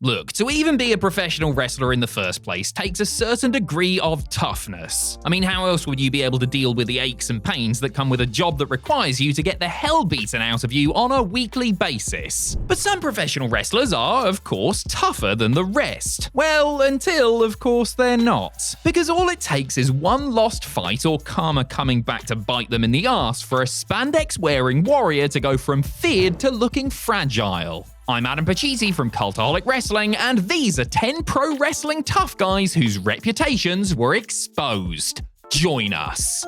Look, to even be a professional wrestler in the first place takes a certain degree of toughness. I mean, how else would you be able to deal with the aches and pains that come with a job that requires you to get the hell beaten out of you on a weekly basis? But some professional wrestlers are, of course, tougher than the rest. Well, until, of course, they're not. Because all it takes is one lost fight or karma coming back to bite them in the arse for a spandex-wearing warrior to go from feared to looking fragile. I'm Adam Pachisi from Cultaholic Wrestling, and these are 10 pro wrestling tough guys whose reputations were exposed. Join us.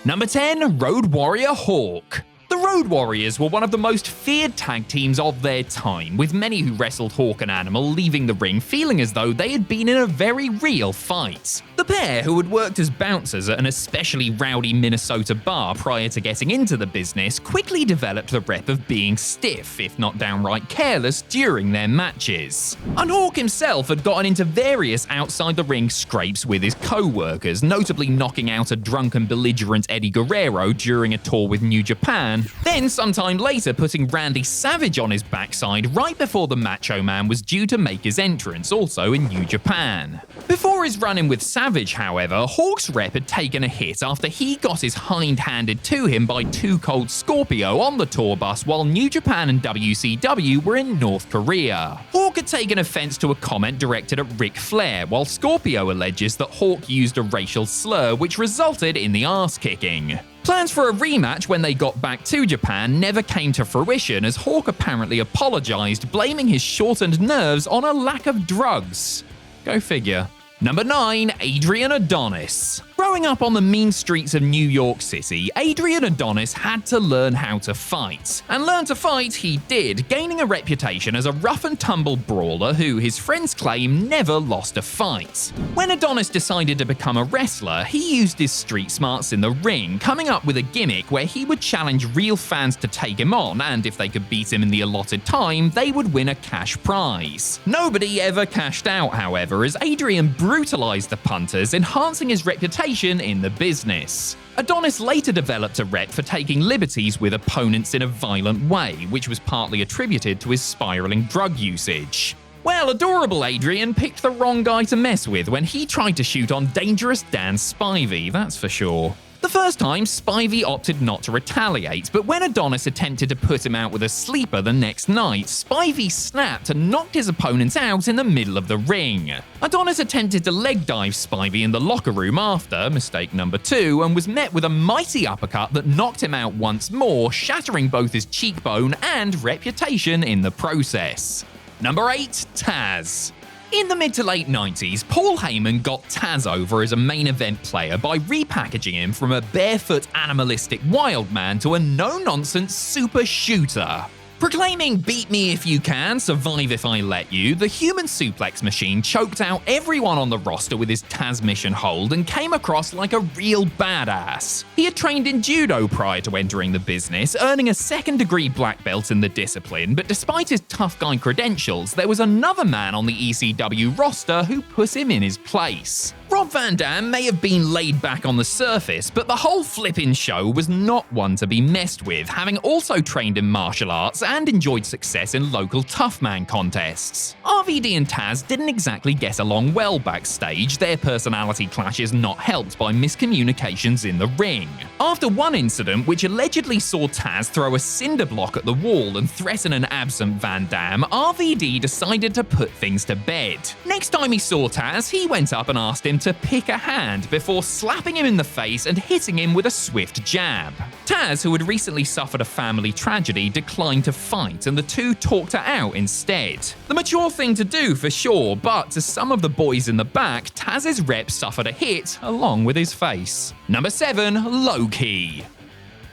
Number 10, Road Warrior Hawk. The Road Warriors were one of the most feared tag teams of their time, with many who wrestled Hawk and Animal leaving the ring feeling as though they had been in a very real fight. The pair, who had worked as bouncers at an especially rowdy Minnesota bar prior to getting into the business, quickly developed the rep of being stiff, if not downright careless, during their matches. And Hawk himself had gotten into various outside-the-ring scrapes with his co-workers, notably knocking out a drunken belligerent Eddie Guerrero during a tour with New Japan, then sometime later putting Randy Savage on his backside right before the Macho Man was due to make his entrance, also in New Japan. Before his run-in with Savage, however, Hawk's rep had taken a hit after he got his hind handed to him by Too Cold Scorpio on the tour bus while New Japan and WCW were in North Korea. Hawk had taken offense to a comment directed at Ric Flair, while Scorpio alleges that Hawk used a racial slur which resulted in the arse-kicking. Plans for a rematch when they got back to Japan never came to fruition, as Hawk apparently apologized, blaming his shortened nerves on a lack of drugs. Go figure. Number 9, Adrian Adonis. Growing up on the mean streets of New York City, Adrian Adonis had to learn how to fight. And learn to fight he did, gaining a reputation as a rough-and-tumble brawler who, his friends claim, never lost a fight. When Adonis decided to become a wrestler, he used his street smarts in the ring, coming up with a gimmick where he would challenge real fans to take him on, and if they could beat him in the allotted time, they would win a cash prize. Nobody ever cashed out, however, as Adrian brutalized the punters, enhancing his reputation in the business. Adonis later developed a rep for taking liberties with opponents in a violent way, which was partly attributed to his spiraling drug usage. Well, adorable Adrian picked the wrong guy to mess with when he tried to shoot on dangerous Dan Spivey, that's for sure. The first time, Spivey opted not to retaliate, but when Adonis attempted to put him out with a sleeper the next night, Spivey snapped and knocked his opponent out in the middle of the ring. Adonis attempted to leg dive Spivey in the locker room after, mistake number 2, and was met with a mighty uppercut that knocked him out once more, shattering both his cheekbone and reputation in the process. Number 8, Taz. In the mid to late 90s, Paul Heyman got Taz over as a main event player by repackaging him from a barefoot animalistic wild man to a no-nonsense super shooter. Proclaiming "beat me if you can, survive if I let you," the human suplex machine choked out everyone on the roster with his Taz mission hold and came across like a real badass. He had trained in judo prior to entering the business, earning a second-degree black belt in the discipline, but despite his tough guy credentials, there was another man on the ECW roster who put him in his place. Rob Van Dam may have been laid back on the surface, but the whole flippin' show was not one to be messed with, having also trained in martial arts and enjoyed success in local tough man contests. RVD and Taz didn't exactly get along well backstage, their personality clashes not helped by miscommunications in the ring. After one incident which allegedly saw Taz throw a cinder block at the wall and threaten an absent Van Dam, RVD decided to put things to bed. Next time he saw Taz, he went up and asked him to pick a hand before slapping him in the face and hitting him with a swift jab. Taz, who had recently suffered a family tragedy, declined to fight, and the two talked it out instead. The mature thing to do for sure, but to some of the boys in the back, Taz's rep suffered a hit along with his face. Number 7, Loki.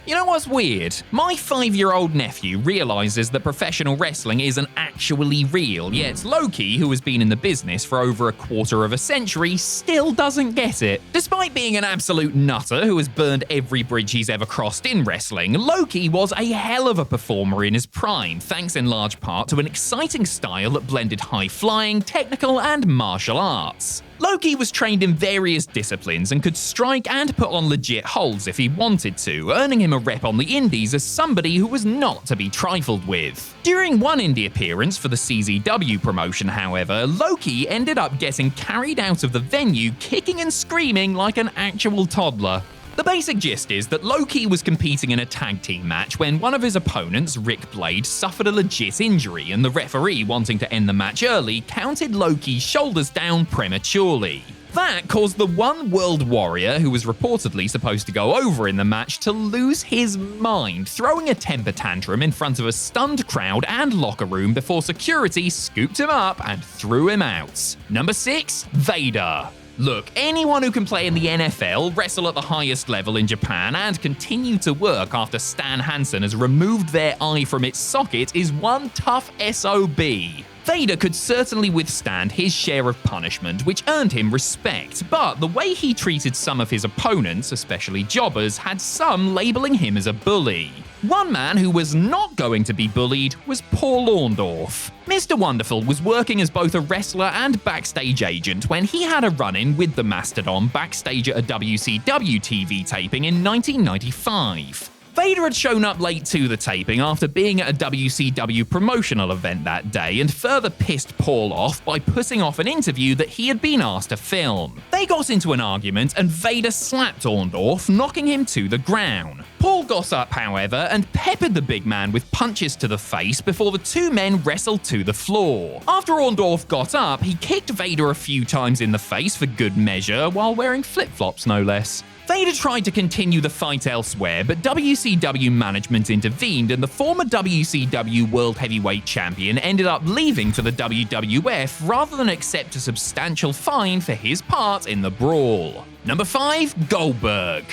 You know what's weird? My 5-year-old nephew realizes that professional wrestling isn't actually real, yet Loki, who has been in the business for over a quarter of a century, still doesn't get it. Despite being an absolute nutter who has burned every bridge he's ever crossed in wrestling, Loki was a hell of a performer in his prime, thanks in large part to an exciting style that blended high-flying, technical, and martial arts. Loki was trained in various disciplines and could strike and put on legit holds if he wanted to, earning him a rep on the indies as somebody who was not to be trifled with. During one indie appearance for the CZW promotion, however, Loki ended up getting carried out of the venue kicking and screaming like an actual toddler. The basic gist is that Loki was competing in a tag team match when one of his opponents, Rick Blade, suffered a legit injury, and the referee, wanting to end the match early, counted Loki's shoulders down prematurely. That caused the one World Warrior, who was reportedly supposed to go over in the match, to lose his mind, throwing a temper tantrum in front of a stunned crowd and locker room before security scooped him up and threw him out. Number 6. Vader. Look, anyone who can play in the NFL, wrestle at the highest level in Japan, and continue to work after Stan Hansen has removed their eye from its socket is one tough SOB. Vader could certainly withstand his share of punishment, which earned him respect, but the way he treated some of his opponents, especially jobbers, had some labeling him as a bully. One man who was not going to be bullied was Paul Orndorff. Mr. Wonderful was working as both a wrestler and backstage agent when he had a run-in with the Mastodon backstage at a WCW TV taping in 1995. Vader had shown up late to the taping after being at a WCW promotional event that day and further pissed Paul off by putting off an interview that he had been asked to film. They got into an argument and Vader slapped Orndorff, knocking him to the ground. Paul got up, however, and peppered the big man with punches to the face before the two men wrestled to the floor. After Orndorff got up, he kicked Vader a few times in the face for good measure while wearing flip-flops no less. Vader tried to continue the fight elsewhere, but WCW management intervened and the former WCW World Heavyweight Champion ended up leaving for the WWF rather than accept a substantial fine for his part in the brawl. Number 5. Goldberg.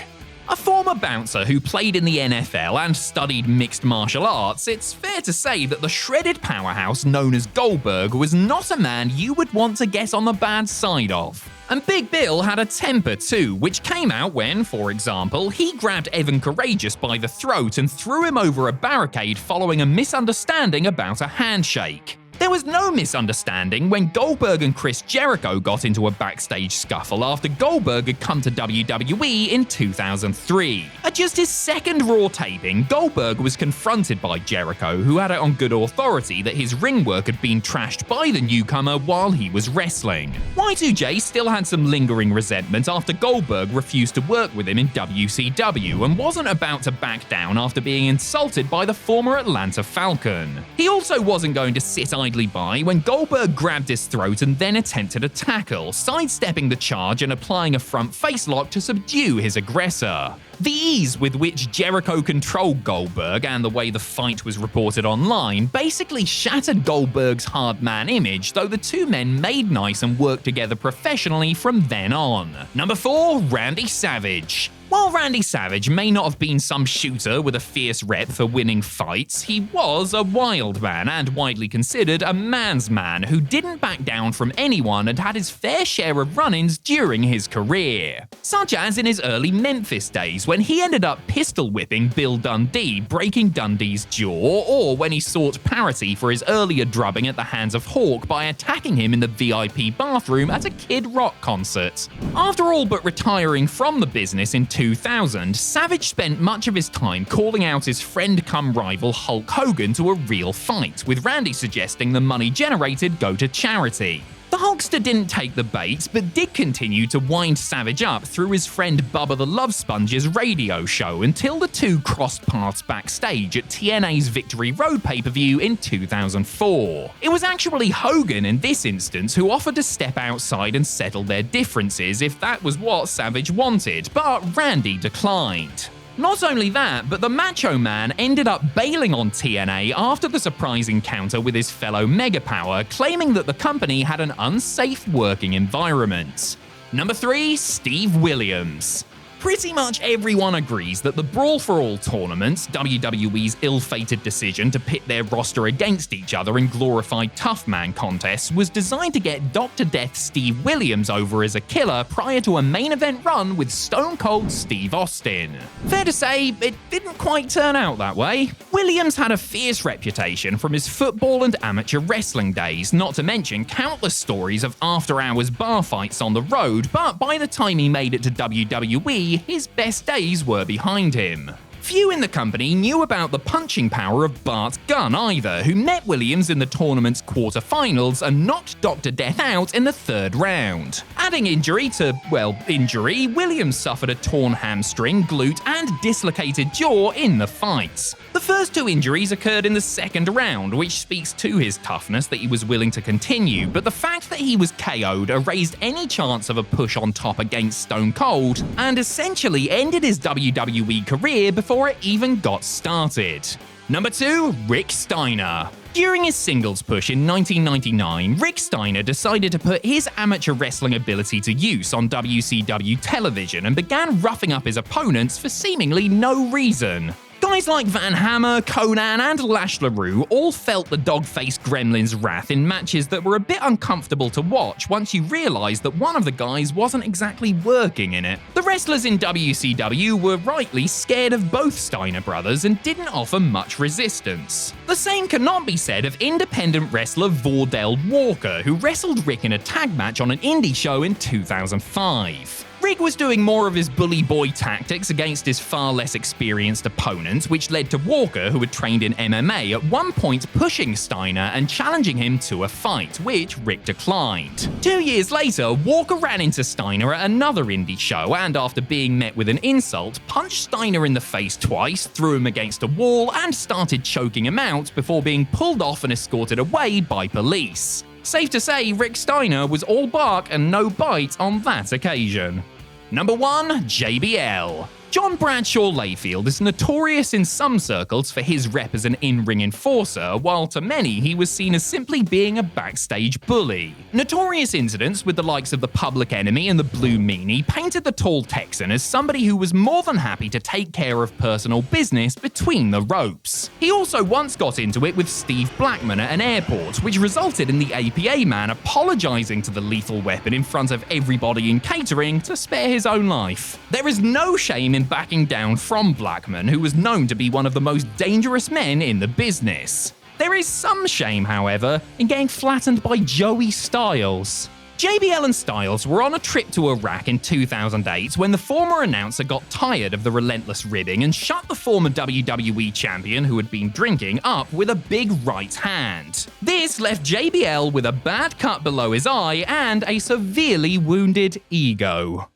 A former bouncer who played in the NFL and studied mixed martial arts, it's fair to say that the shredded powerhouse known as Goldberg was not a man you would want to get on the bad side of. And Big Bill had a temper too, which came out when, for example, he grabbed Evan Courageous by the throat and threw him over a barricade following a misunderstanding about a handshake. There was no misunderstanding when Goldberg and Chris Jericho got into a backstage scuffle after Goldberg had come to WWE in 2003. At just his second Raw taping, Goldberg was confronted by Jericho, who had it on good authority that his ring work had been trashed by the newcomer while he was wrestling. Y2J still had some lingering resentment after Goldberg refused to work with him in WCW and wasn't about to back down after being insulted by the former Atlanta Falcon. He also wasn't going to sit idly by when Goldberg grabbed his throat and then attempted a tackle, sidestepping the charge and applying a front facelock to subdue his aggressor. The ease with which Jericho controlled Goldberg and the way the fight was reported online basically shattered Goldberg's hard man image, though the two men made nice and worked together professionally from then on. Number 4. Randy Savage. While Randy Savage may not have been some shooter with a fierce rep for winning fights, he was a wild man and widely considered a man's man who didn't back down from anyone and had his fair share of run-ins during his career. Such as in his early Memphis days when he ended up pistol whipping Bill Dundee, breaking Dundee's jaw, or when he sought parity for his earlier drubbing at the hands of Hawk by attacking him in the VIP bathroom at a Kid Rock concert. After all but retiring from the business in 2000, Savage spent much of his time calling out his friend-cum-rival Hulk Hogan to a real fight, with Randy suggesting the money generated go to charity. The Hulkster didn't take the bait, but did continue to wind Savage up through his friend Bubba the Love Sponge's radio show until the two crossed paths backstage at TNA's Victory Road pay-per-view in 2004. It was actually Hogan in this instance who offered to step outside and settle their differences if that was what Savage wanted, but Randy declined. Not only that, but the Macho Man ended up bailing on TNA after the surprise encounter with his fellow Megapower, claiming that the company had an unsafe working environment. Number 3. Steve Williams. Pretty much everyone agrees that the Brawl for All tournament, WWE's ill-fated decision to pit their roster against each other in glorified tough man contests, was designed to get Dr. Death Steve Williams over as a killer prior to a main event run with Stone Cold Steve Austin. Fair to say, it didn't quite turn out that way. Williams had a fierce reputation from his football and amateur wrestling days, not to mention countless stories of after-hours bar fights on the road, but by the time he made it to WWE, his best days were behind him. Few in the company knew about the punching power of Bart Gunn either, who met Williams in the tournament's quarterfinals and knocked Dr. Death out in the third round. Adding injury to, well, injury, Williams suffered a torn hamstring, glute, and dislocated jaw in the fights. The first two injuries occurred in the second round, which speaks to his toughness that he was willing to continue, but the fact that he was KO'd erased any chance of a push on top against Stone Cold, and essentially ended his WWE career before it even got started. Number 2, Rick Steiner. During his singles push in 1999, Rick Steiner decided to put his amateur wrestling ability to use on WCW television and began roughing up his opponents for seemingly no reason. Guys like Van Hammer, Conan, and Lash LaRue all felt the dog-faced gremlin's wrath in matches that were a bit uncomfortable to watch once you realised that one of the guys wasn't exactly working in it. The wrestlers in WCW were rightly scared of both Steiner brothers and didn't offer much resistance. The same cannot be said of independent wrestler Vordell Walker, who wrestled Rick in a tag match on an indie show in 2005. Rick was doing more of his bully boy tactics against his far less experienced opponents, which led to Walker, who had trained in MMA, at one point pushing Steiner and challenging him to a fight, which Rick declined. 2 years later, Walker ran into Steiner at another indie show and, after being met with an insult, punched Steiner in the face twice, threw him against a wall, and started choking him out before being pulled off and escorted away by police. Safe to say, Rick Steiner was all bark and no bite on that occasion. Number 1, JBL. John Bradshaw Layfield is notorious in some circles for his rep as an in-ring enforcer, while to many he was seen as simply being a backstage bully. Notorious incidents with the likes of the Public Enemy and the Blue Meanie painted the tall Texan as somebody who was more than happy to take care of personal business between the ropes. He also once got into it with Steve Blackman at an airport, which resulted in the APA man apologizing to the Lethal Weapon in front of everybody in catering to spare his own life. There is no shame in backing down from Blackman, who was known to be one of the most dangerous men in the business. There is some shame, however, in getting flattened by Joey Styles. JBL and Styles were on a trip to Iraq in 2008 when the former announcer got tired of the relentless ribbing and shut the former WWE champion, who had been drinking, up with a big right hand. This left JBL with a bad cut below his eye and a severely wounded ego.